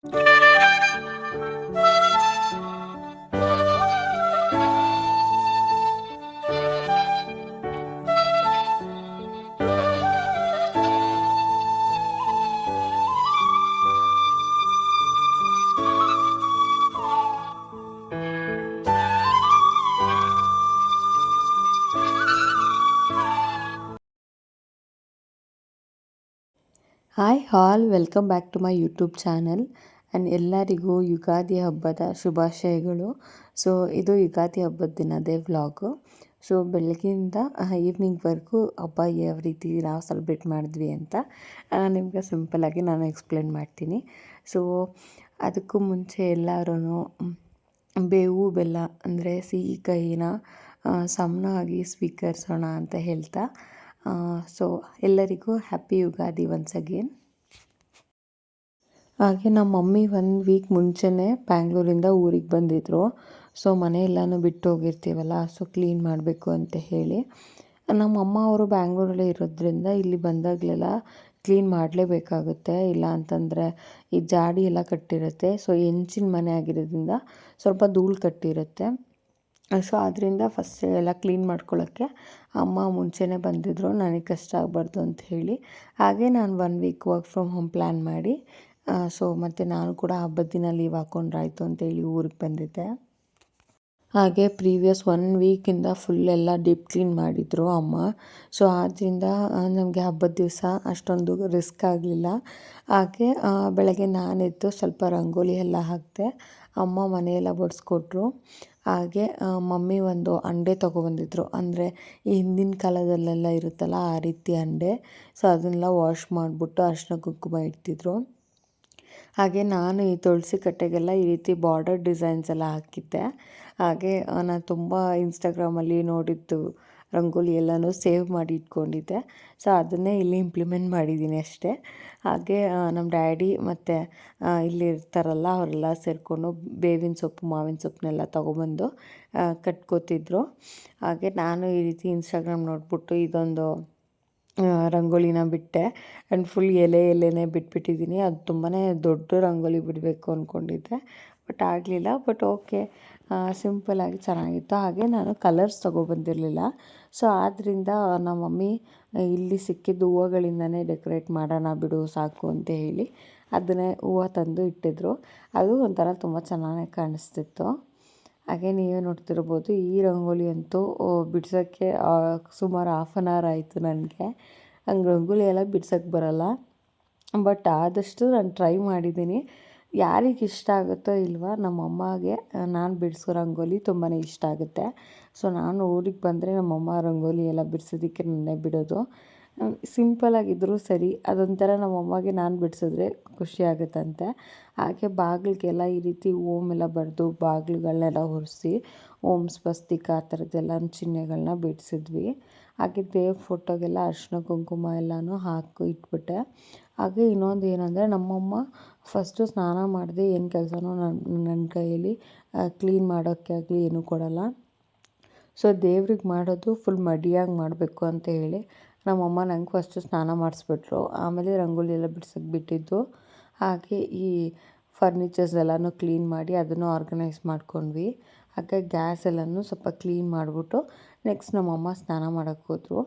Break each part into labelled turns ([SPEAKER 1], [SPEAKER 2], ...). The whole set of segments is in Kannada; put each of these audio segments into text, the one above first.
[SPEAKER 1] Hi all, welcome back to my YouTube channel and ಎಲ್ಲರಿಗೂ ಯುಗಾದಿ ಹಬ್ಬದ ಶುಭಾಶಯಗಳು. ಸೊ ಇದು ಯುಗಾದಿ ಹಬ್ಬದ ದಿನದೇ ವ್ಲಾಗು. ಸೊ ಬೆಳಗ್ಗೆಯಿಂದ ಈವ್ನಿಂಗ್ವರೆಗೂ ಹಬ್ಬ ಯಾವ ರೀತಿ ನಾವು ಸೆಲೆಬ್ರೇಟ್ ಮಾಡಿದ್ವಿ ಅಂತ ನಿಮಗೆ ಸಿಂಪಲ್ಲಾಗಿ ನಾನು ಎಕ್ಸ್ಪ್ಲೇನ್ ಮಾಡ್ತೀನಿ. ಸೊ ಅದಕ್ಕೂ ಮುಂಚೆ ಎಲ್ಲರೂ ಬೇವು ಬೆಲ್ಲ ಅಂದರೆ ಸಿಹಿ ಕಹಿನ ಸಮನಾಗಿ ಸ್ವೀಕರಿಸೋಣ ಅಂತ ಹೇಳ್ತಾ, ಸೊ ಎಲ್ಲರಿಗೂ ಹ್ಯಾಪಿ ಯುಗಾದಿ ಒನ್ಸ್ ಅಗೇನ್. ಹಾಗೆ ನಮ್ಮ ಮಮ್ಮಿ 1 ವೀಕ್ ಮುಂಚೆನೇ ಬ್ಯಾಂಗ್ಳೂರಿಂದ ಊರಿಗೆ ಬಂದಿದ್ದರು. ಸೊ ಮನೆಯೆಲ್ಲನೂ ಬಿಟ್ಟು ಹೋಗಿರ್ತೀವಲ್ಲ, ಸೊ ಕ್ಲೀನ್ ಮಾಡಬೇಕು ಅಂತ ಹೇಳಿ ನಮ್ಮ ಅಮ್ಮ ಅವರು ಬ್ಯಾಂಗ್ಳೂರಲ್ಲೇ ಇರೋದ್ರಿಂದ ಇಲ್ಲಿ ಬಂದಾಗಲೆಲ್ಲ ಕ್ಲೀನ್ ಮಾಡಲೇಬೇಕಾಗುತ್ತೆ. ಇಲ್ಲ ಅಂತಂದರೆ ಈ ಜಾಡಿ ಎಲ್ಲ ಕಟ್ಟಿರುತ್ತೆ. ಸೊ ಹೆಂಚಿನ ಮನೆ ಆಗಿರೋದ್ರಿಂದ ಸ್ವಲ್ಪ ಧೂಳು ಕಟ್ಟಿರುತ್ತೆ. ಸೊ ಅದರಿಂದ ಫಸ್ಟ್ ಎಲ್ಲ ಕ್ಲೀನ್ ಮಾಡ್ಕೊಳ್ಳೋಕ್ಕೆ ಅಮ್ಮ ಮುಂಚೆನೇ ಬಂದಿದ್ದರು, ನನಗೆ ಕಷ್ಟ ಆಗಬಾರ್ದು ಅಂತ ಹೇಳಿ. ಹಾಗೆ ನಾನು 1 week work from home plan ಮಾಡಿ, ಸೊ ಮತ್ತು ನಾನು ಕೂಡ ಹಬ್ಬದ ದಿನ ಲೀವ್ ಹಾಕ್ಕೊಂಡ್ರಾಯ್ತು ಅಂತೇಳಿ ಊರಿಗೆ ಬಂದಿದ್ದೆ. ಹಾಗೆ ಪ್ರೀವಿಯಸ್ 1 ವೀಕಿಂದ ಫುಲ್ ಎಲ್ಲ ಡೀಪ್ ಕ್ಲೀನ್ ಮಾಡಿದರು ಅಮ್ಮ. ಸೊ ಆದ್ದರಿಂದ ನಮಗೆ ಹಬ್ಬದ ದಿವಸ ಅಷ್ಟೊಂದು ರಿಸ್ಕ್ ಆಗಲಿಲ್ಲ. ಹಾಗೆ ಬೆಳಗ್ಗೆ ನಾನೆದ್ದು ಸ್ವಲ್ಪ ರಂಗೋಲಿ ಎಲ್ಲ ಹಾಕಿದೆ. ಅಮ್ಮ ಮನೆಯೆಲ್ಲ ಬಡಿಸ್ಕೊಟ್ರು. ಹಾಗೆ ಮಮ್ಮಿ ಒಂದು ಅಂಡೆ ತೊಗೊಬಂದಿದ್ರು. ಅಂದರೆ ಈ ಹಿಂದಿನ ಕಾಲದಲ್ಲೆಲ್ಲ ಇರುತ್ತಲ್ಲ ಆ ರೀತಿ ಅಂಡೆ. ಸೊ ಅದನ್ನೆಲ್ಲ ವಾಶ್ ಮಾಡಿಬಿಟ್ಟು ಅರಿಶಿನ ಕುಂಕುಮ ಇಡ್ತಿದ್ರು. ಹಾಗೆ ನಾನು ಈ ತುಳಸಿ ಕಟ್ಟೆಗೆಲ್ಲ ಈ ರೀತಿ ಬಾರ್ಡರ್ ಡಿಸೈನ್ಸ್ ಎಲ್ಲ ಹಾಕಿದ್ದೆ. ಹಾಗೆ ನಾನು ತುಂಬ ಇನ್ಸ್ಟಾಗ್ರಾಮಲ್ಲಿ ನೋಡಿದ್ದು ರಂಗೋಲಿ ಎಲ್ಲನೂ ಸೇವ್ ಮಾಡಿ ಇಟ್ಕೊಂಡಿದ್ದೆ. ಸೊ ಅದನ್ನೇ ಇಲ್ಲಿ ಇಂಪ್ಲಿಮೆಂಟ್ ಮಾಡಿದ್ದೀನಿ ಅಷ್ಟೇ. ಹಾಗೆ ನಮ್ಮ ಡ್ಯಾಡಿ ಮತ್ತು ಇಲ್ಲಿ ಇರ್ತಾರಲ್ಲ ಅವರೆಲ್ಲ ಸೇರಿಕೊಂಡು ಬೇವಿನ ಸೊಪ್ಪು ಮಾವಿನ ಸೊಪ್ಪನ್ನೆಲ್ಲ ತೊಗೊಬಂದು ಕಟ್ಕೋತಿದ್ರು. ಹಾಗೆ ನಾನು ಈ ರೀತಿ ಇನ್ಸ್ಟಾಗ್ರಾಮ್ ನೋಡಿಬಿಟ್ಟು ಇದೊಂದು ರಂಗೋಲಿನ ಬಿಟ್ಟೆ. ಆ್ಯಂಡ್ ಫುಲ್ ಎಲೆನೇ ಬಿಟ್ಬಿಟ್ಟಿದ್ದೀನಿ. ಅದು ತುಂಬಾ ದೊಡ್ಡ ರಂಗೋಲಿ ಬಿಡಬೇಕು ಅಂದ್ಕೊಂಡಿದ್ದೆ, ಬಟ್ ಆಗಲಿಲ್ಲ. ಬಟ್ ಓಕೆ, ಸಿಂಪಲ್ಲಾಗಿ ಚೆನ್ನಾಗಿತ್ತು. ಹಾಗೆ ನಾನು ಕಲರ್ಸ್ ತೊಗೊಬಂದಿರಲಿಲ್ಲ. ಸೊ ಆದ್ದರಿಂದ ನಮ್ಮ ಮಮ್ಮಿ ಇಲ್ಲಿ ಸಿಕ್ಕಿದ್ದು ಹೂವುಗಳಿಂದನೇ ಡೆಕೋರೇಟ್ ಮಾಡೋಣ ಬಿಡು ಸಾಕು ಅಂತ ಹೇಳಿ ಅದನ್ನೇ ಹೂವು ತಂದು ಇಟ್ಟಿದ್ರು. ಅದು ಒಂಥರ ತುಂಬ ಚೆನ್ನಾಗಿ ಕಾಣಿಸ್ತಿತ್ತು. ಹಾಗೆ ನೀವೇ ನೋಡ್ತಿರ್ಬೋದು, ಈ ರಂಗೋಲಿ ಅಂತೂ ಬಿಡ್ಸೋಕ್ಕೆ ಸುಮಾರು 1/2 hour ಆಯಿತು ನನಗೆ. ಹಂಗೆ ರಂಗೋಲಿ ಎಲ್ಲ ಬಿಡ್ಸೋಕ್ಕೆ ಬರೋಲ್ಲ, ಬಟ್ ಆದಷ್ಟು ನಾನು ಟ್ರೈ ಮಾಡಿದ್ದೀನಿ. ಯಾರಿಗೆ ಇಷ್ಟ ಆಗುತ್ತೋ ಇಲ್ವೋ, ನಮ್ಮ ಅಮ್ಮಗೆ ನಾನು ಬಿಡಿಸೋ ರಂಗೋಲಿ ತುಂಬಾ ಇಷ್ಟ ಆಗುತ್ತೆ. ಸೊ ನಾನು ಊರಿಗೆ ಬಂದರೆ ನಮ್ಮಮ್ಮ ರಂಗೋಲಿ ಎಲ್ಲ ಬಿಡಿಸೋದಕ್ಕೆ ನನ್ನೇ ಬಿಡೋದು. ಸಿಂಪಲಾಗಿದ್ದರೂ ಸರಿ, ಅದೊಂಥರ ನಮ್ಮಮ್ಮಗೆ ನಾನು ಬಿಡಿಸಿದ್ರೆ ಖುಷಿ ಆಗುತ್ತಂತೆ. ಹಾಗೆ ಬಾಗಿಲಿಗೆಲ್ಲ ಈ ರೀತಿ ಓಮ್ ಎಲ್ಲ ಬರೆದು ಬಾಗಿಲುಗಳನ್ನೆಲ್ಲ ಒರೆಸಿ ಓಂ ಸ್ವಸ್ತಿಕ ಆ ಥರದ್ದೆಲ್ಲ ಚಿಹ್ನೆಗಳನ್ನ ಬಿಡಿಸಿದ್ವಿ. ಹಾಗೆ ದೇವ್ರ ಫೋಟೋಗೆಲ್ಲ ಅರಿಶಿನ ಕುಂಕುಮ ಎಲ್ಲನೂ ಹಾಕಿ ಇಟ್ಬಿಟ್ಟೆ. ಹಾಗೆ ಇನ್ನೊಂದು ಏನಂದರೆ, ನಮ್ಮಮ್ಮ ಫಸ್ಟು ಸ್ನಾನ ಮಾಡದೆ ಏನು ಕೆಲಸನೂ ನನ್ನ ಕೈಯಲ್ಲಿ ಕ್ಲೀನ್ ಮಾಡೋಕ್ಕೆ ಆಗಲಿ ಏನೂ ಕೊಡೋಲ್ಲ. ಸೊ ದೇವ್ರಿಗೆ ಮಾಡೋದು ಫುಲ್ ಮಡಿಯಾಗಿ ಮಾಡಬೇಕು ಅಂತ ಹೇಳಿ ನಮ್ಮಮ್ಮ ನಂಗೆ ಫಸ್ಟು ಸ್ನಾನ ಮಾಡಿಸ್ಬಿಟ್ರು. ಆಮೇಲೆ ರಂಗೋಲಿ ಎಲ್ಲ ಬಿಡ್ಸೋಕ್ಕೆ ಬಿಟ್ಟಿದ್ದು. ಹಾಗೆ ಈ ಫರ್ನಿಚರ್ಸ್ ಎಲ್ಲನೂ ಕ್ಲೀನ್ ಮಾಡಿ ಅದನ್ನು ಆರ್ಗನೈಸ್ ಮಾಡ್ಕೊಂಡ್ವಿ. ಹಾಗೆ ಗ್ಯಾಸ್ ಎಲ್ಲನೂ ಸ್ವಲ್ಪ ಕ್ಲೀನ್ ಮಾಡಿಬಿಟ್ಟು ನೆಕ್ಸ್ಟ್ ನಮ್ಮಮ್ಮ ಸ್ನಾನ ಮಾಡೋಕ್ಕೆ ಹೋದರು.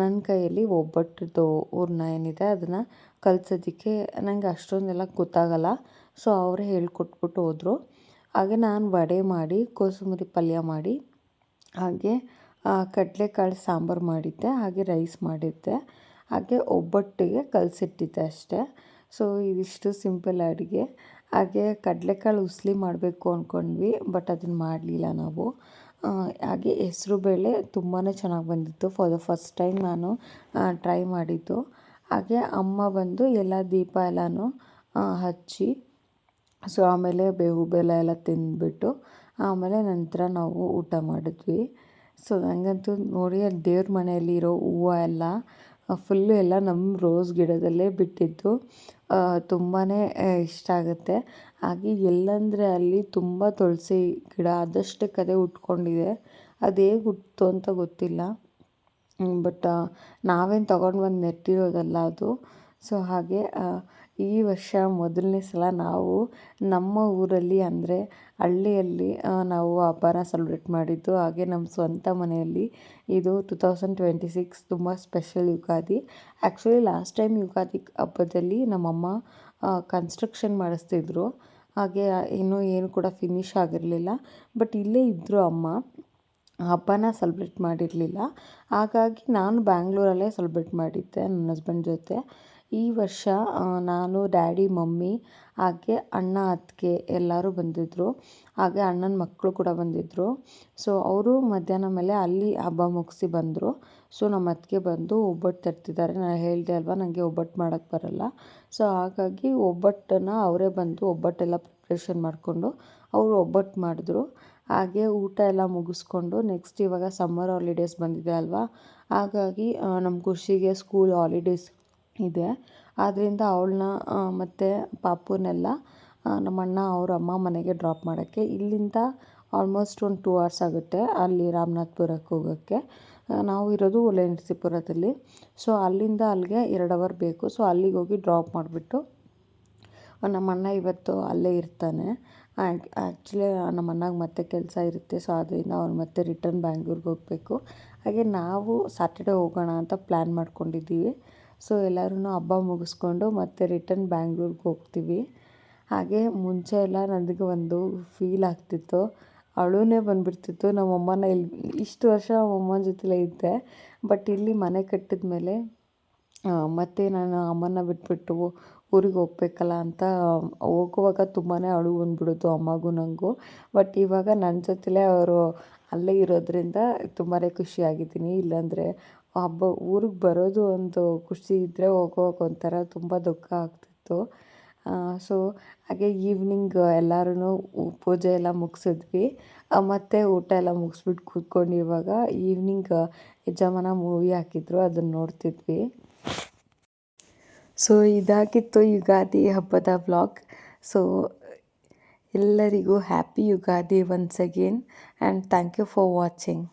[SPEAKER 1] ನನ್ನ ಕೈಯಲ್ಲಿ ಒಬ್ಬಟ್ಟದ್ದು ಹೂರ್ಣ ಏನಿದೆ ಅದನ್ನು ಕಲಸೋದಕ್ಕೆ ನನಗೆ ಅಷ್ಟೊಂದೆಲ್ಲ ಗೊತ್ತಾಗಲ್ಲ. ಸೊ ಅವರೇ ಹೇಳ್ಕೊಟ್ಬಿಟ್ಟು ಹೋದರು. ಹಾಗೆ ನಾನು ವಡೆ ಮಾಡಿ ಕೋಸಂಬರಿ ಪಲ್ಯ ಮಾಡಿ, ಹಾಗೆ ಕಡಲೆಕಾಳು ಸಾಂಬಾರು ಮಾಡಿದ್ದೆ. ಹಾಗೆ ರೈಸ್ ಮಾಡಿದ್ದೆ. ಹಾಗೆ ಒಬ್ಬಟ್ಟಿಗೆ ಕಲಸಿಟ್ಟಿದ್ದೆ ಅಷ್ಟೇ. ಸೊ ಇದಿಷ್ಟು ಸಿಂಪಲ್ ಅಡುಗೆ. ಹಾಗೆ ಕಡಲೆಕಾಳು ಉಸ್ಲಿ ಮಾಡಬೇಕು ಅಂದ್ಕೊಂಡ್ವಿ, ಬಟ್ ಅದನ್ನು ಮಾಡಲಿಲ್ಲ ನಾವು. ಹಾಗೆ ಹೆಸ್ರುಬೇಳೆ ತುಂಬಾ ಚೆನ್ನಾಗಿ ಬಂದಿತ್ತು. ಫಾರ್ ದ ಫಸ್ಟ್ ಟೈಮ್ ನಾನು ಟ್ರೈ ಮಾಡಿದ್ದು. ಹಾಗೆ ಅಮ್ಮ ಬಂದು ಎಲ್ಲ ದೀಪ ಎಲ್ಲನೂ ಹಚ್ಚಿ, ಸೊ ಆಮೇಲೆ ಬೇವು ಬೆಲ್ಲ ಎಲ್ಲ ತಿಂದ್ಬಿಟ್ಟು ಆಮೇಲೆ ನಂತರ ನಾವು ಊಟ ಮಾಡಿದ್ವಿ. ಸೊ ನನಗಂತೂ ನೋಡಿ, ಅಲ್ಲಿ ದೇವ್ರ ಮನೆಯಲ್ಲಿರೋ ಹೂವು ಎಲ್ಲ ಫುಲ್ಲು ಎಲ್ಲ ನಮ್ಮ ರೋಸ್ ಗಿಡದಲ್ಲೇ ಬಿಟ್ಟಿದ್ದು ತುಂಬಾ ಇಷ್ಟ ಆಗುತ್ತೆ. ಹಾಗೆ ಎಲ್ಲಂದರೆ ಅಲ್ಲಿ ತುಂಬ ತುಳಸಿ ಗಿಡ ಆದಷ್ಟಕ್ಕೆ ಅದೇ ಉಟ್ಕೊಂಡಿದೆ. ಅದು ಹೇಗೆ ಹುಟ್ಟಿತು ಅಂತ ಗೊತ್ತಿಲ್ಲ, ಬಟ್ ನಾವೇನು ತೊಗೊಂಡು ಬಂದು ನೆಟ್ಟಿರೋದಲ್ಲ ಅದು. ಸೊ ಹಾಗೆ ಈ ವರ್ಷ ಮೊದಲನೇ ಸಲ ನಾವು ನಮ್ಮ ಊರಲ್ಲಿ ಅಂದರೆ ಹಳ್ಳಿಯಲ್ಲಿ ನಾವು ಹಬ್ಬನ ಸೆಲೆಬ್ರೇಟ್ ಮಾಡಿದ್ದು. ಹಾಗೆ ನಮ್ಮ ಸ್ವಂತ ಮನೆಯಲ್ಲಿ ಇದು 2026 ತುಂಬ special Ugadi. Actually last time Ugadi ಹಬ್ಬದಲ್ಲಿ ನಮ್ಮಮ್ಮ ಕನ್ಸ್ಟ್ರಕ್ಷನ್ ಮಾಡಿಸ್ತಿದ್ರು. ಹಾಗೆ ಇನ್ನೂ ಏನು ಕೂಡ ಫಿನಿಷ್ ಆಗಿರಲಿಲ್ಲ. ಬಟ್ ಇಲ್ಲೇ ಇದ್ದರು ಅಮ್ಮ, ಹಬ್ಬನ ಸೆಲೆಬ್ರೇಟ್ ಮಾಡಿರಲಿಲ್ಲ. ಹಾಗಾಗಿ ನಾನು ಬ್ಯಾಂಗ್ಳೂರಲ್ಲೇ ಸೆಲೆಬ್ರೇಟ್ ಮಾಡಿದ್ದೆ ನನ್ನ ಹಸ್ಬೆಂಡ್ ಜೊತೆ. ಈ ವರ್ಷ ನಾನು, ಡ್ಯಾಡಿ, ಮಮ್ಮಿ ಹಾಗೆ ಅಣ್ಣ, ಅತ್ತಿಗೆ ಎಲ್ಲರೂ ಬಂದಿದ್ದರು. ಹಾಗೆ ಅಣ್ಣನ ಮಕ್ಕಳು ಕೂಡ ಬಂದಿದ್ದರು. ಸೊ ಅವರು ಮಧ್ಯಾಹ್ನ ಮೇಲೆ ಅಲ್ಲಿ ಹಬ್ಬ ಮುಗಿಸಿ ಬಂದರು. ಸೊ ನಮ್ಮ ಅತ್ತಿಗೆ ಬಂದು ಒಬ್ಬಟ್ಟು ತರ್ತಿದ್ದಾರೆ. ನಾನು ಹೇಳಿದೆ ಅಲ್ವಾ ನನಗೆ ಒಬ್ಬಟ್ಟು ಮಾಡೋಕ್ಕೆ ಬರಲ್ಲ. ಸೊ ಹಾಗಾಗಿ ಒಬ್ಬಟ್ಟನ್ನು ಅವರೇ ಬಂದು ಒಬ್ಬಟ್ಟೆಲ್ಲ ಪ್ರಿಪ್ರೇಷನ್ ಮಾಡಿಕೊಂಡು ಅವರು ಒಬ್ಬಟ್ಟು ಮಾಡಿದ್ರು. ಹಾಗೆ ಊಟ ಎಲ್ಲ ಮುಗಿಸ್ಕೊಂಡು ನೆಕ್ಸ್ಟ್ ಇವಾಗ ಸಮ್ಮರ್ ಹಾಲಿಡೇಸ್ ಬಂದಿದೆ ಅಲ್ವಾ, ಹಾಗಾಗಿ ನಮ್ಮ ಖುಷಿಗೆ ಸ್ಕೂಲ್ ಹಾಲಿಡೇಸ್ ಇದೆ. ಆದ್ದರಿಂದ ಅವಳನ್ನ ಮತ್ತು ಪಾಪುನೆಲ್ಲ ನಮ್ಮಣ್ಣ ಅವ್ರ ಅಮ್ಮ ಮನೆಗೆ ಡ್ರಾಪ್ ಮಾಡೋಕ್ಕೆ ಇಲ್ಲಿಂದ ಆಲ್ಮೋಸ್ಟ್ ಒಂದು 2 hours ಆಗುತ್ತೆ ಅಲ್ಲಿ ರಾಮನಾಥ್ಪುರಕ್ಕೆ ಹೋಗೋಕ್ಕೆ. ನಾವು ಇರೋದು ಲೆನ್ಸಿಪುರದಲ್ಲಿ. ಸೊ ಅಲ್ಲಿಂದ ಅಲ್ಲಿಗೆ 2 hour ಬೇಕು. ಸೊ ಅಲ್ಲಿಗೆ ಹೋಗಿ ಡ್ರಾಪ್ ಮಾಡಿಬಿಟ್ಟು ನಮ್ಮಣ್ಣ ಇವತ್ತು ಅಲ್ಲೇ ಇರ್ತಾನೆ. ಆ್ಯಕ್ಚುಲಿ ನಮ್ಮ ಅಣ್ಣಗೆ ಮತ್ತೆ ಕೆಲಸ ಇರುತ್ತೆ. ಸೊ ಅದರಿಂದ ಅವ್ನು ಮತ್ತೆ ರಿಟರ್ನ್ ಬ್ಯಾಂಗ್ಳೂರ್ಗೆ ಹೋಗಬೇಕು. ಹಾಗೆ ನಾವು ಸ್ಯಾಟರ್ಡೇ ಹೋಗೋಣ ಅಂತ ಪ್ಲ್ಯಾನ್ ಮಾಡ್ಕೊಂಡಿದ್ದೀವಿ. ಸೊ ಎಲ್ಲರೂ ಹಬ್ಬ ಮುಗಿಸ್ಕೊಂಡು ಮತ್ತೆ ರಿಟರ್ನ್ ಬ್ಯಾಂಗ್ಳೂರ್ಗೆ ಹೋಗ್ತೀವಿ. ಹಾಗೆ ಮುಂಚೆ ಎಲ್ಲ ನನಗೆ ಒಂದು ಫೀಲ್ ಆಗ್ತಿತ್ತು, ಅಳುನೇ ಬಂದುಬಿಡ್ತಿತ್ತು. ನಮ್ಮಮ್ಮನ ಇಷ್ಟು ವರ್ಷ ನಮ್ಮಮ್ಮನ ಜೊತೆಲೇ ಇದ್ದೆ. ಬಟ್ ಇಲ್ಲಿ ಮನೆ ಕಟ್ಟಿದ ಮೇಲೆ ಮತ್ತು ನಾನು ಅಮ್ಮನ ಬಿಟ್ಬಿಟ್ಟು ಊರಿಗೆ ಹೋಗ್ಬೇಕಲ್ಲ ಅಂತ ಹೋಗುವಾಗ ತುಂಬಾ ಅಳು ಬಂದ್ಬಿಡೋದು ಅಮ್ಮಗೂ ನನಗೂ. ಬಟ್ ಇವಾಗ ನನ್ನ ಜೊತೆಲೇ ಅವರು ಅಲ್ಲೇ ಇರೋದ್ರಿಂದ ತುಂಬಾ ಖುಷಿಯಾಗಿದ್ದೀನಿ. ಇಲ್ಲಾಂದರೆ ಹಬ್ಬ ಊರಿಗೆ ಬರೋದು ಒಂದು ಖುಷಿ ಇದ್ದರೆ ಹೋಗುವಾಗ ಒಂಥರ ತುಂಬ ದುಃಖ ಆಗ್ತಿತ್ತು. ಸೊ ಹಾಗೆ ಈವ್ನಿಂಗ್ ಎಲ್ಲರೂ ಪೂಜೆ ಎಲ್ಲ ಮುಗಿಸಿದ್ವಿ. ಮತ್ತು ಊಟ ಎಲ್ಲ ಮುಗಿಸ್ಬಿಟ್ಟು ಕೂತ್ಕೊಂಡು ಇವಾಗ ಈವ್ನಿಂಗ್ ಯಜಮಾನ ಮೂವಿ ಹಾಕಿದ್ರು, ಅದನ್ನು ನೋಡ್ತಿದ್ವಿ. ಸೊ ಇದಾಗಿತ್ತು ಯುಗಾದಿ ಹಬ್ಬದ ವ್ಲಾಗ್. ಸೊ ಎಲ್ಲರಿಗೂ happy Ugadi once again and thank you for watching.